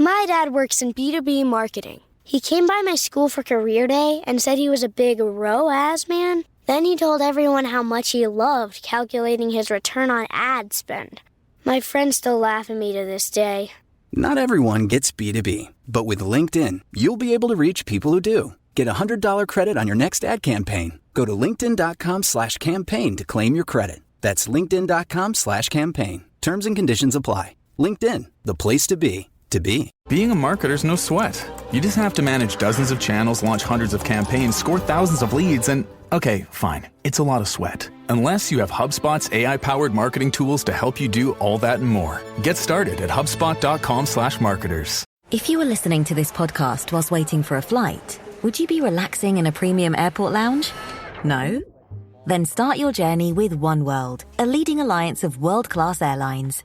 My dad works in B2B marketing. He came by my school for career day and said he was a big ROAS man. Then he told everyone how much he loved calculating his return on ad spend. My friends still laugh at me to this day. Not everyone gets B2B, but with LinkedIn, you'll be able to reach people who do. Get a $100 credit on your next ad campaign. Go to linkedin.com/campaign to claim your credit. That's linkedin.com/campaign. Terms and conditions apply. LinkedIn, the place to be, to be. Being a marketer's no sweat. You just have to manage dozens of channels, launch hundreds of campaigns, score thousands of leads, and okay, fine, it's a lot of sweat. Unless you have HubSpot's AI-powered marketing tools to help you do all that and more. Get started at HubSpot.com/marketers. If you were listening to this podcast whilst waiting for a flight, would you be relaxing in a premium airport lounge? No? Then start your journey with oneworld, a leading alliance of world-class airlines.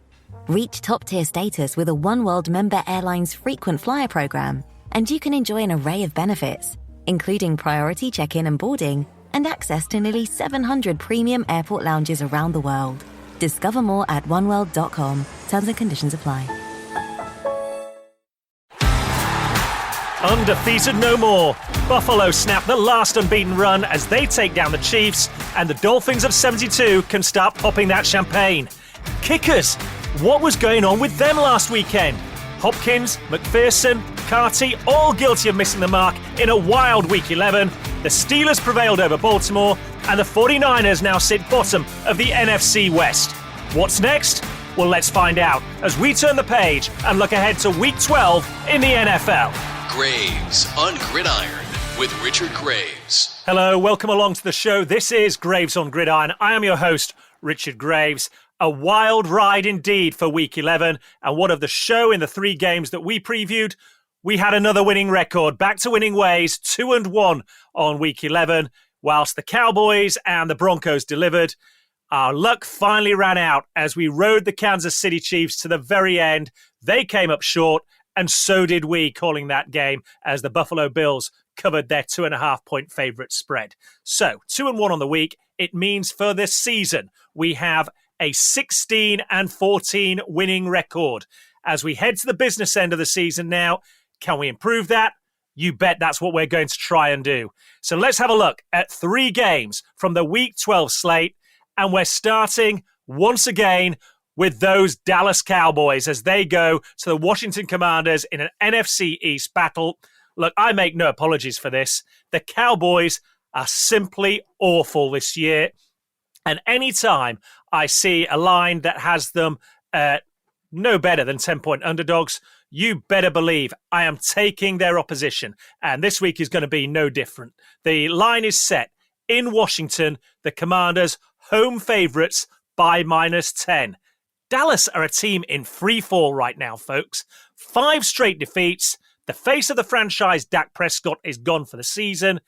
Reach top-tier status with a oneworld member airlines frequent flyer program, and you can enjoy an array of benefits, including priority check-in and boarding, and access to nearly 700 premium airport lounges around the world. Discover more at oneworld.com. Terms and conditions apply. Undefeated no more. Buffalo snap the last unbeaten run as they take down the Chiefs, and the Dolphins of 72 can start popping that champagne. Kickers, what was going on with them last weekend? Hopkins, McPherson, Carty, all guilty of missing the mark in a wild Week 11. The Steelers prevailed over Baltimore, and the 49ers now sit bottom of the NFC West. What's next? Well, let's find out as we turn the page and look ahead to Week 12 in the NFL. Graves on Gridiron with Richard Graves. Hello, welcome along to the show. This is Graves on Gridiron. I am your host, Richard Graves. A wild ride indeed for Week 11. And what of the show in the 3 games that we previewed? We had another winning record, back to winning ways, 2-1 on Week 11. Whilst the Cowboys and the Broncos delivered, our luck finally ran out as we rode the Kansas City Chiefs to the very end. They came up short, and so did we, calling that game as the Buffalo Bills covered their 2.5-point favourite spread. So, 2-1 on the week. It means for this season, we have a 16-14 winning record. As we head to the business end of the season now, can we improve that? You bet that's what we're going to try and do. So let's have a look at 3 games from the Week 12 slate, and we're starting once again with those Dallas Cowboys as they go to the Washington Commanders in an NFC East battle. Look, I make no apologies for this. The Cowboys are simply awful this year. And anytime I see a line that has them no better than 10-point underdogs, you better believe I am taking their opposition. And this week is going to be no different. The line is set in Washington, the Commanders, home favourites by -10. Dallas are a team in free fall right now, folks. 5 straight defeats. The face of the franchise, Dak Prescott, is gone for the season.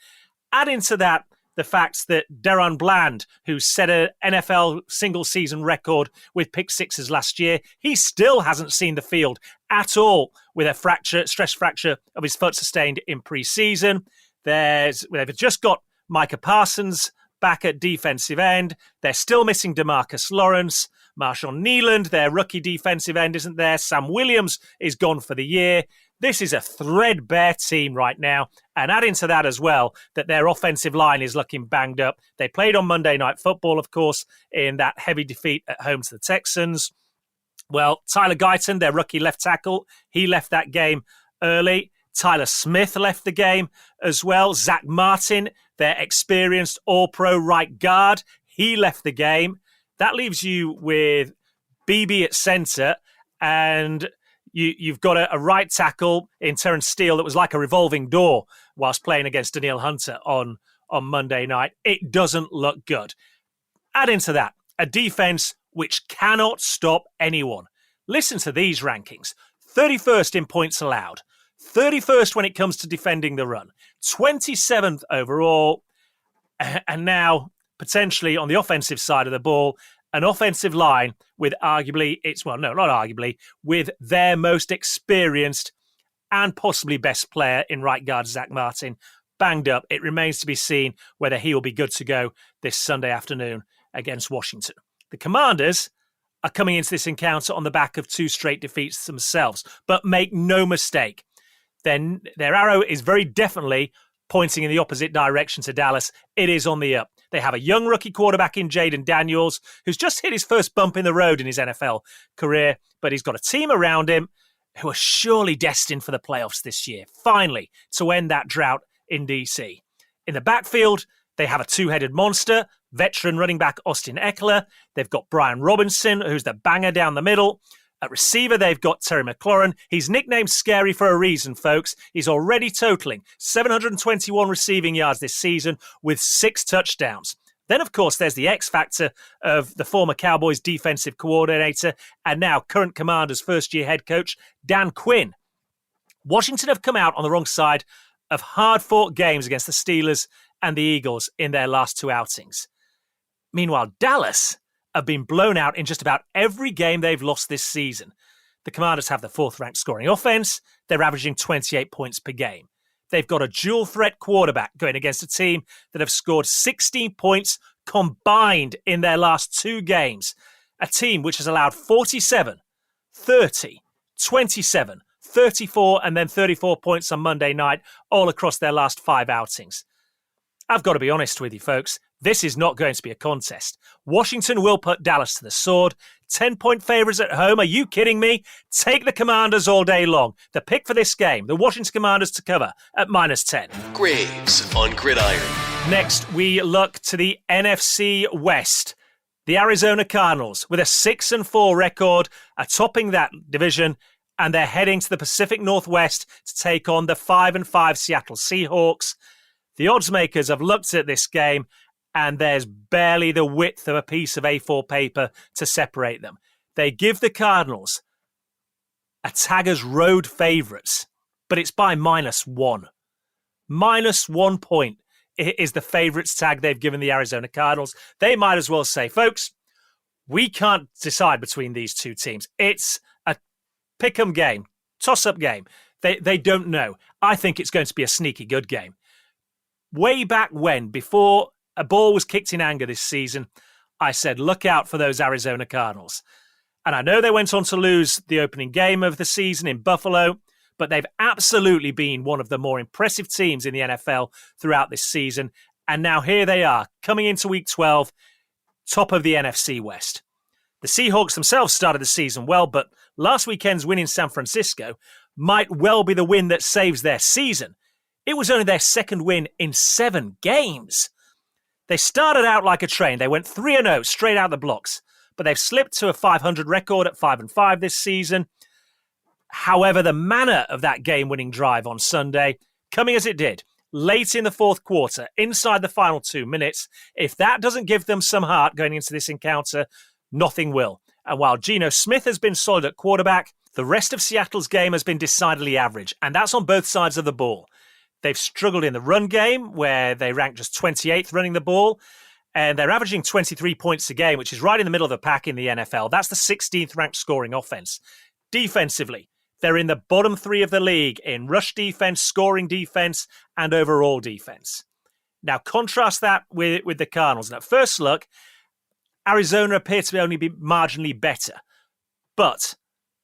Add into that the fact that Deron Bland, who set an NFL single-season record with pick sixes last year, he still hasn't seen the field at all with a stress fracture of his foot sustained in pre-season. They've just got Micah Parsons back at defensive end. They're still missing DeMarcus Lawrence. Marshawn Nealand, their rookie defensive end, isn't there. Sam Williams is gone for the year. This is a threadbare team right now. And add into that as well that their offensive line is looking banged up. They played on Monday Night Football, of course, in that heavy defeat at home to the Texans. Well, Tyler Guyton, their rookie left tackle, he left that game early. Tyler Smith left the game as well. Zach Martin, their experienced all-pro right guard, he left the game. That leaves you with BB at center, and you've got a right tackle in Terrence Steele that was like a revolving door whilst playing against Danielle Hunter on Monday night. It doesn't look good. Add into that a defense which cannot stop anyone. Listen to these rankings. 31st in points allowed. 31st when it comes to defending the run. 27th overall. And now, potentially on the offensive side of the ball, an offensive line with with their most experienced and possibly best player in right guard, Zach Martin, banged up. It remains to be seen whether he will be good to go this Sunday afternoon against Washington. The Commanders are coming into this encounter on the back of 2 straight defeats themselves. But make no mistake, then their arrow is very definitely pointing in the opposite direction to Dallas. It is on the up. They have a young rookie quarterback in Jaden Daniels, who's just hit his first bump in the road in his NFL career, but he's got a team around him who are surely destined for the playoffs this year, finally, to end that drought in DC. In the backfield, they have a 2-headed monster, veteran running back Austin Eckler. They've got Brian Robinson, who's the banger down the middle. At receiver, they've got Terry McLaurin. He's nicknamed Scary for a reason, folks. He's already totaling 721 receiving yards this season with 6 touchdowns. Then, of course, there's the X factor of the former Cowboys defensive coordinator and now current Commanders first-year head coach, Dan Quinn. Washington have come out on the wrong side of hard-fought games against the Steelers and the Eagles in their last 2 outings. Meanwhile, Dallas have been blown out in just about every game they've lost this season. The Commanders have the 4th-ranked scoring offense. They're averaging 28 points per game. They've got a dual-threat quarterback going against a team that have scored 16 points combined in their last 2 games. A team which has allowed 47, 30, 27, 34, and then 34 points on Monday night, all across their last 5 outings. I've got to be honest with you, folks. This is not going to be a contest. Washington will put Dallas to the sword. 10-point favorites at home. Are you kidding me? Take the Commanders all day long. The pick for this game, the Washington Commanders to cover at -10. Graves on Gridiron. Next, we look to the NFC West. The Arizona Cardinals, with a 6-4 record, are topping that division, and they're heading to the Pacific Northwest to take on the 5-5 Seattle Seahawks. The odds makers have looked at this game, and there's barely the width of a piece of A4 paper to separate them. They give the Cardinals a Taggers road favourites, but it's by -1. -1 point is the favourites tag they've given the Arizona Cardinals. They might as well say, folks, we can't decide between these 2 teams. It's a pick-em game, toss-up game. They don't know. I think it's going to be a sneaky good game. Way back when, before a ball was kicked in anger this season, I said, look out for those Arizona Cardinals. And I know they went on to lose the opening game of the season in Buffalo, but they've absolutely been one of the more impressive teams in the NFL throughout this season. And now here they are, coming into Week 12, top of the NFC West. The Seahawks themselves started the season well, but last weekend's win in San Francisco might well be the win that saves their season. It was only their 2nd win in 7 games. They started out like a train. They went 3-0 straight out the blocks, but they've slipped to a 500 record at 5-5 this season. However, the manner of that game-winning drive on Sunday, coming as it did, late in the 4th quarter, inside the final 2 minutes, if that doesn't give them some heart going into this encounter, nothing will. And while Geno Smith has been solid at quarterback, the rest of Seattle's game has been decidedly average, and that's on both sides of the ball. They've struggled in the run game, where they rank just 28th running the ball, and they're averaging 23 points a game, which is right in the middle of the pack in the NFL. That's the 16th ranked scoring offense. Defensively, they're in the bottom 3 of the league in rush defense, scoring defense, and overall defense. Now, contrast that with the Cardinals. And at first look, Arizona appear to only be marginally better, but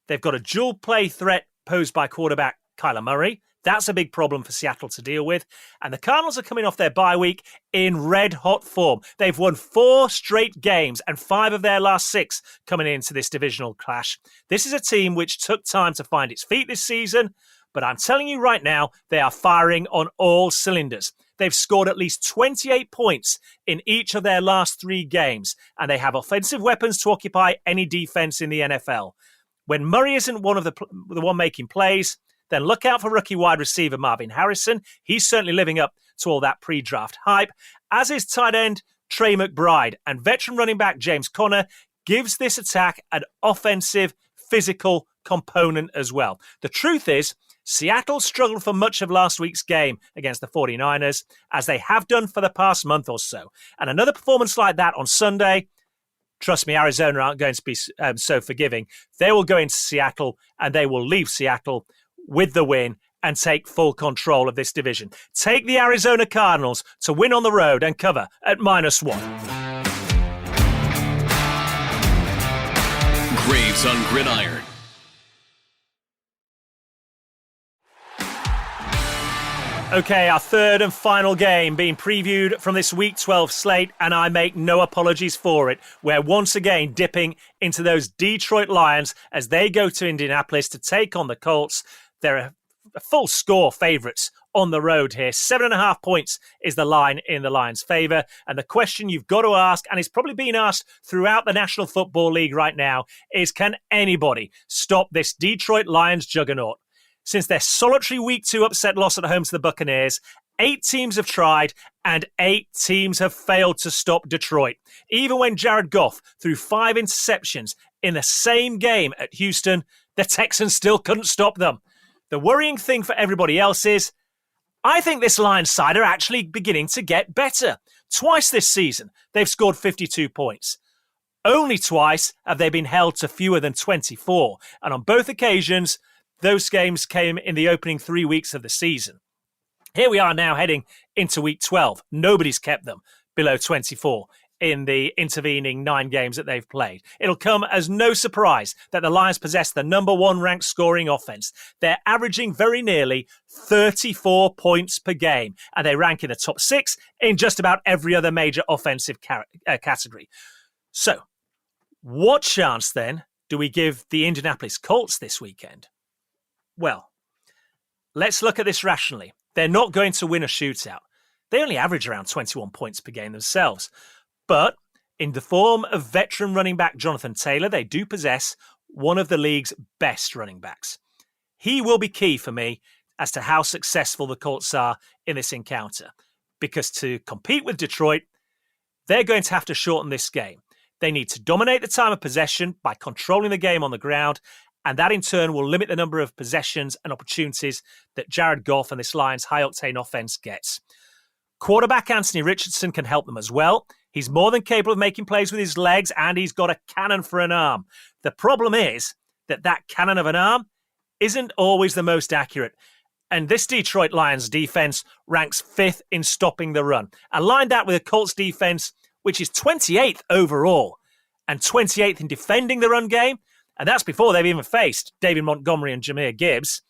they've got a dual play threat posed by quarterback Kyler Murray. That's a big problem for Seattle to deal with. And the Cardinals are coming off their bye week in red-hot form. They've won 4 straight games and 5 of their last 6 coming into this divisional clash. This is a team which took time to find its feet this season, but I'm telling you right now, they are firing on all cylinders. They've scored at least 28 points in each of their last 3 games, and they have offensive weapons to occupy any defense in the NFL. When Murray isn't one of the one making plays, then look out for rookie wide receiver Marvin Harrison. He's certainly living up to all that pre-draft hype, as is tight end Trey McBride. And veteran running back James Conner gives this attack an offensive, physical component as well. The truth is, Seattle struggled for much of last week's game against the 49ers, as they have done for the past month or so. And another performance like that on Sunday, trust me, Arizona aren't going to be so forgiving. They will go into Seattle and they will leave Seattle with the win and take full control of this division. Take the Arizona Cardinals to win on the road and cover at -1. Graves on Gridiron. Okay, our third and final game being previewed from this Week 12 slate, and I make no apologies for it. We're once again dipping into those Detroit Lions as they go to Indianapolis to take on the Colts. They're a full score favourites on the road here. 7.5 points is the line in the Lions' favour. And the question you've got to ask, and it's probably being asked throughout the National Football League right now, is can anybody stop this Detroit Lions juggernaut? Since their solitary Week 2 upset loss at home to the Buccaneers, 8 teams have tried and 8 teams have failed to stop Detroit. Even when Jared Goff threw 5 interceptions in the same game at Houston, the Texans still couldn't stop them. The worrying thing for everybody else is, I think this Lions side are actually beginning to get better. Twice this season, they've scored 52 points. Only twice have they been held to fewer than 24. And on both occasions, those games came in the opening 3 weeks of the season. Here we are now heading into Week 12. Nobody's kept them below 24 in the intervening 9 games that they've played. It'll come as no surprise that the Lions possess the number 1 ranked scoring offense. They're averaging very nearly 34 points per game, and they rank in the top 6 in just about every other major offensive category. So, what chance then do we give the Indianapolis Colts this weekend? Well, let's look at this rationally. They're not going to win a shootout. They only average around 21 points per game themselves. But in the form of veteran running back Jonathan Taylor, they do possess one of the league's best running backs. He will be key for me as to how successful the Colts are in this encounter. Because to compete with Detroit, they're going to have to shorten this game. They need to dominate the time of possession by controlling the game on the ground, and that in turn will limit the number of possessions and opportunities that Jared Goff and this Lions high-octane offense gets. Quarterback Anthony Richardson can help them as well. He's more than capable of making plays with his legs, and he's got a cannon for an arm. The problem is that cannon of an arm isn't always the most accurate. And this Detroit Lions defense ranks 5th in stopping the run. Align that with a Colts defense, which is 28th overall and 28th in defending the run game. And that's before they've even faced David Montgomery and Jahmyr Gibbs.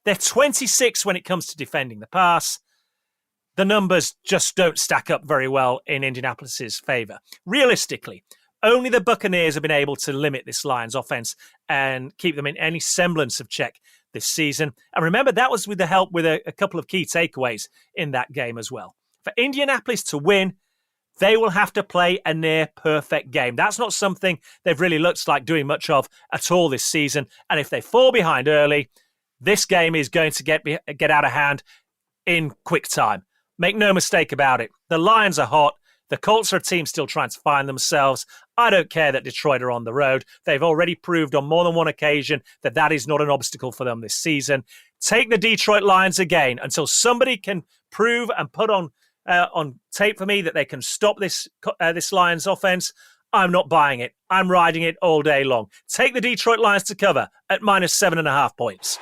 They're 26 when it comes to defending the pass. The numbers just don't stack up very well in Indianapolis's favor. Realistically, only the Buccaneers have been able to limit this Lions offense and keep them in any semblance of check this season. And remember, that was with the help with a couple of key takeaways in that game as well. For Indianapolis to win, they will have to play a near-perfect game. That's not something they've really looked like doing much of at all this season. And if they fall behind early, this game is going to get out of hand in quick time. Make no mistake about it. The Lions are hot. The Colts are a team still trying to find themselves. I don't care that Detroit are on the road. They've already proved on more than one occasion that that is not an obstacle for them this season. Take the Detroit Lions again until somebody can prove and put on tape for me that they can stop this Lions offense. I'm not buying it. I'm riding it all day long. Take the Detroit Lions to cover at -7.5 points.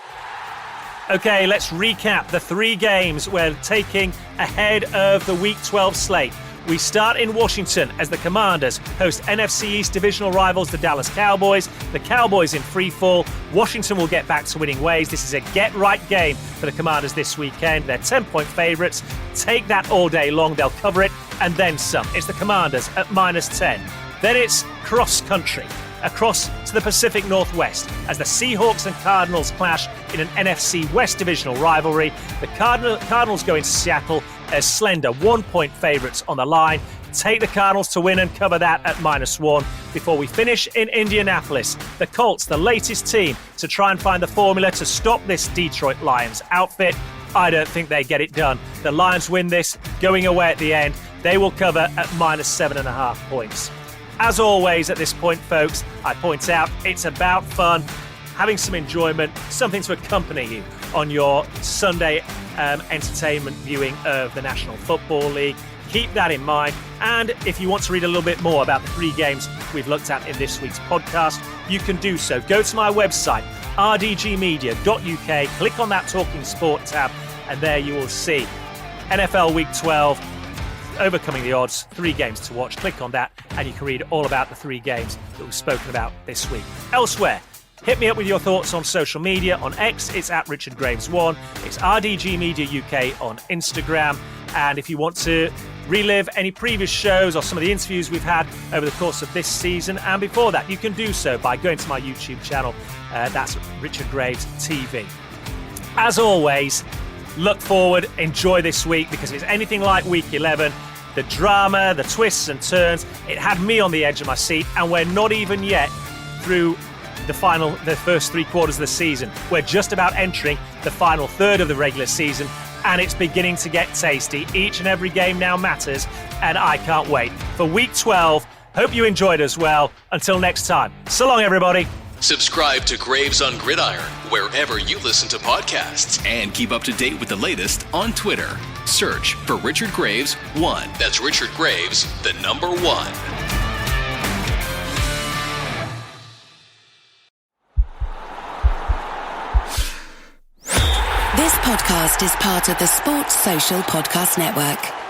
Okay, let's recap the 3 games we're taking ahead of the Week 12 slate. We start in Washington as the Commanders host NFC East divisional rivals, the Dallas Cowboys. The Cowboys in free fall. Washington will get back to winning ways. This is a get-right game for the Commanders this weekend. They're 10-point favorites. Take that all day long. They'll cover it and then some. It's the Commanders at -10. Then it's cross-country across to the Pacific Northwest as the Seahawks and Cardinals clash in an NFC West divisional rivalry. The Cardinals go into Seattle as slender 1-point favorites on the line. Take the Cardinals to win and cover that at -1 before we finish in Indianapolis. The Colts, the latest team to try and find the formula to stop this Detroit Lions outfit. I don't think they get it done. The Lions win this, going away at the end. They will cover at -7.5 points. As always at this point, folks, I point out it's about fun, having some enjoyment, something to accompany you on your Sunday entertainment viewing of the National Football League. Keep that in mind. And if you want to read a little bit more about the 3 games we've looked at in this week's podcast, you can do so. Go to my website, rdgmedia.uk, click on that Talking Sport tab, and there you will see NFL Week 12 Overcoming the Odds, 3 games to watch. Click on that and you can read all about the 3 games that we've spoken about this week. Elsewhere, hit me up with your thoughts on social media. On X, it's at Richard Graves1. It's RDG Media UK on Instagram. And if you want to relive any previous shows or some of the interviews we've had over the course of this season and before that, you can do so by going to my YouTube channel. That's Richard Graves TV. As always, look forward, enjoy this week, because if it's anything like Week 11, the drama, the twists and turns, it had me on the edge of my seat, and we're not even yet through the first 3 quarters of the season. We're just about entering the final third of the regular season, and it's beginning to get tasty. Each and every game now matters, and I can't wait for Week 12. Hope you enjoyed as well. Until next time, so long, everybody. Subscribe to Graves on Gridiron wherever you listen to podcasts, and keep up to date with the latest on Twitter. Search for Richard Graves 1. That's Richard Graves, the number 1. This podcast is part of the Sports Social Podcast Network.